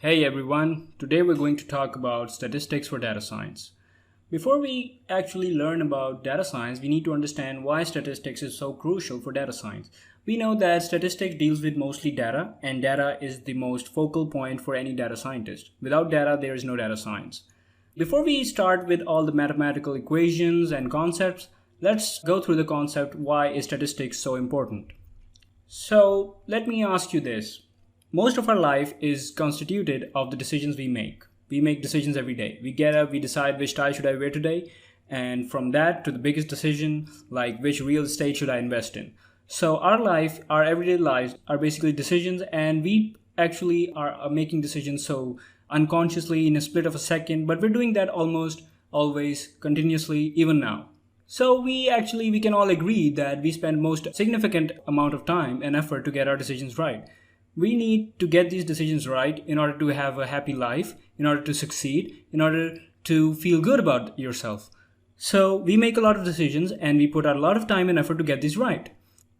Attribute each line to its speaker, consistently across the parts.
Speaker 1: Hey everyone, today we're going to talk about statistics for data science. Before we actually learn about data science, we need to understand why statistics is so crucial for data science. We know that statistics deals with mostly data, and data is the most focal point for any data scientist. Without data, there is no data science. Before we start with all the mathematical equations and concepts, let's go through the concept why is statistics so important. So let me ask you this. Most of our life is constituted of the decisions we make. We make decisions every day. We get up, we decide which tie should I wear today, and from that to the biggest decision, like which real estate should I invest in. So our life, our everyday lives are basically decisions, and we actually are making decisions so unconsciously in a split of a second, but we're doing that almost always continuously, even now. So we can all agree that we spend most significant amount of time and effort to get our decisions right. We need to get these decisions right in order to have a happy life, in order to succeed, in order to feel good about yourself. So we make a lot of decisions and we put out a lot of time and effort to get these right.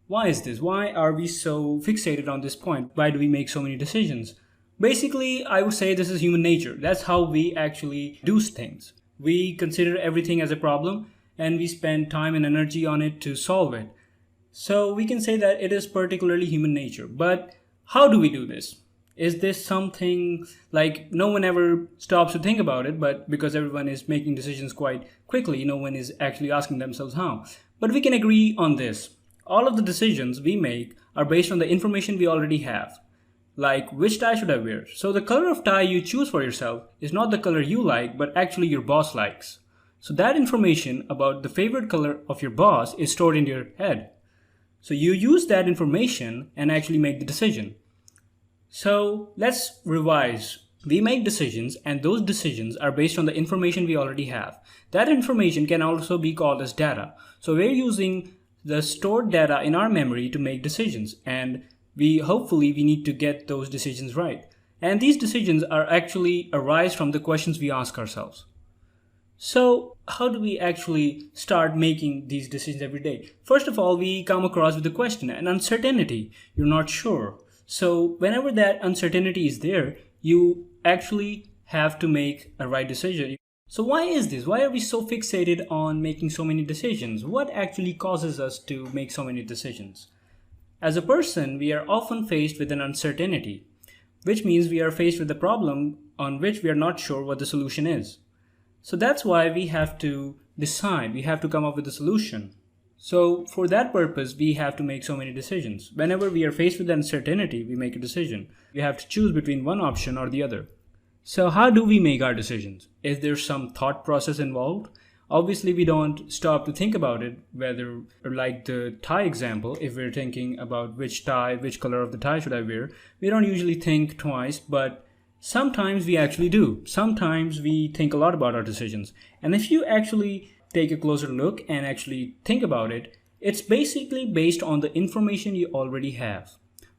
Speaker 1: Why is this? Why are we so fixated on this point? Why do we make so many decisions? Basically, I would say this is human nature. That's how we actually do things. We consider everything as a problem and we spend time and energy on it to solve it. So we can say that it is particularly human nature. But how do we do this? Is this something like no one ever stops to think about it, but because everyone is making decisions quite quickly, no one is actually asking themselves how. But we can agree on this. All of the decisions we make are based on the information we already have. Like which tie should I wear? So the color of tie you choose for yourself is not the color you like, but actually your boss likes. So that information about the favorite color of your boss is stored in your head. So you use that information and actually make the decision. So let's revise. We make decisions and those decisions are based on the information we already have. That information can also be called as data. So we're using the stored data in our memory to make decisions, and hopefully we need to get those decisions right. And these decisions are actually arise from the questions we ask ourselves. So how do we actually start making these decisions every day? First of all, we come across with the question, an uncertainty. You're not sure. So whenever that uncertainty is there, you actually have to make a right decision. So why is this? Why are we so fixated on making so many decisions? What actually causes us to make so many decisions? As a person, we are often faced with an uncertainty, which means we are faced with a problem on which we are not sure what the solution is. So that's why we have to decide, we have to come up with a solution. So for that purpose, we have to make so many decisions. Whenever we are faced with uncertainty, we make a decision. We have to choose between one option or the other. So how do we make our decisions? Is there some thought process involved? Obviously, we don't stop to think about it, whether like the tie example, if we're thinking about which color of the tie should I wear, we don't usually think twice, but sometimes we actually do. Sometimes we think a lot about our decisions. And if you actually take a closer look and actually think about it, it's basically based on the information you already have.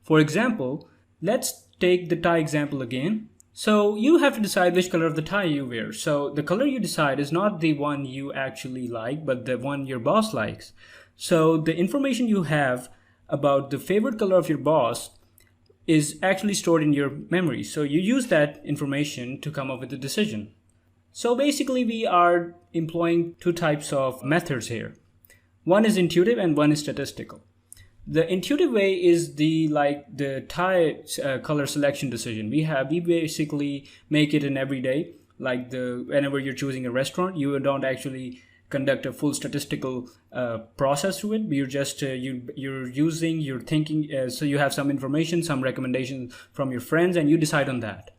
Speaker 1: For example, let's take the tie example again. So you have to decide which color of the tie you wear. So the color you decide is not the one you actually like, but the one your boss likes. So the information you have about the favorite color of your boss is actually stored in your memory. So you use that information to come up with a decision. So basically we are employing two types of methods here. One is intuitive and one is statistical. The intuitive way is the tie color selection decision. We basically make it in every day. Whenever you're choosing a restaurant, you don't actually conduct a full statistical process to it. You're just you're thinking, so you have some information, some recommendations from your friends, and you decide on that.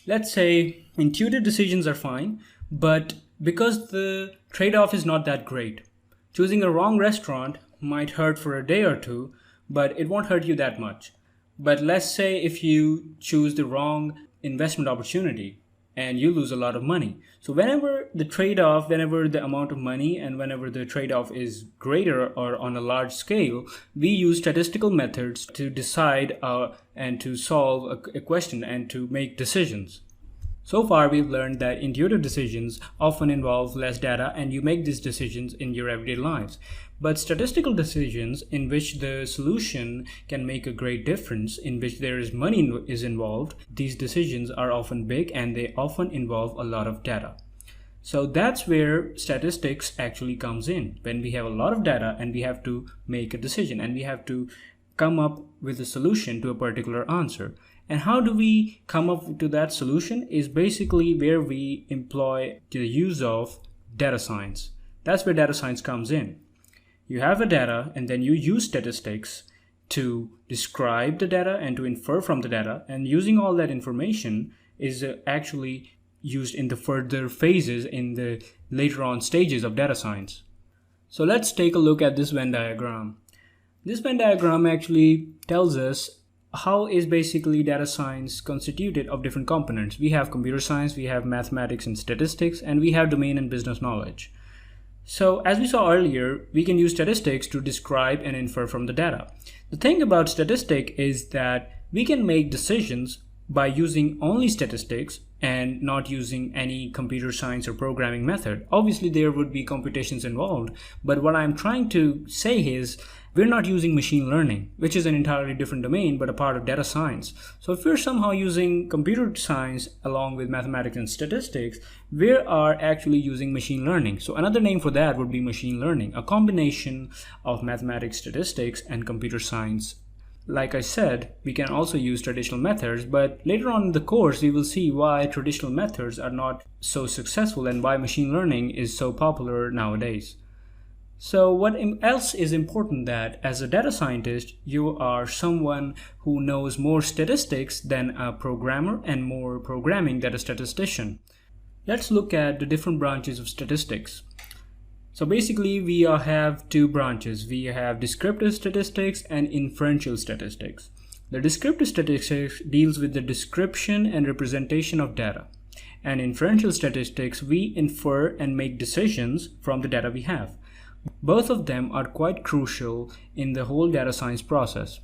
Speaker 1: Let's say intuitive decisions are fine, but because the trade-off is not that great, choosing a wrong restaurant might hurt for a day or two, but it won't hurt you that much. But let's say if you choose the wrong investment opportunity, and you lose a lot of money. So whenever the amount of money and whenever the trade-off is greater or on a large scale, we use statistical methods to decide and to solve a question and to make decisions. So far, we've learned that intuitive decisions often involve less data and you make these decisions in your everyday lives. But statistical decisions in which the solution can make a great difference, in which there is money is involved, these decisions are often big and they often involve a lot of data. So that's where statistics actually comes in. When we have a lot of data and we have to make a decision and we have to come up with a solution to a particular answer. And how do we come up to that solution is basically where we employ the use of data science. That's where data science comes in. You have a data and then you use statistics to describe the data and to infer from the data, and using all that information is actually used in the further phases in the later on stages of data science. So let's take a look at this Venn diagram. This Venn diagram actually tells us how is basically data science constituted of different components. We have computer science, we have mathematics and statistics, and we have domain and business knowledge. So as we saw earlier, we can use statistics to describe and infer from the data. The thing about statistic is that we can make decisions by using only statistics and not using any computer science or programming method. Obviously, there would be computations involved, but what I'm trying to say is we're not using machine learning, which is an entirely different domain, but a part of data science. So if we're somehow using computer science along with mathematics and statistics, we are actually using machine learning. So another name for that would be machine learning, a combination of mathematics, statistics, and computer science. Like I said, we can also use traditional methods, but later on in the course, we will see why traditional methods are not so successful and why machine learning is so popular nowadays. So what else is important that as a data scientist, you are someone who knows more statistics than a programmer and more programming than a statistician. Let's look at the different branches of statistics. So basically we have two branches. We have descriptive statistics and inferential statistics. The descriptive statistics deals with the description and representation of data. And inferential statistics, we infer and make decisions from the data we have. Both of them are quite crucial in the whole data science process.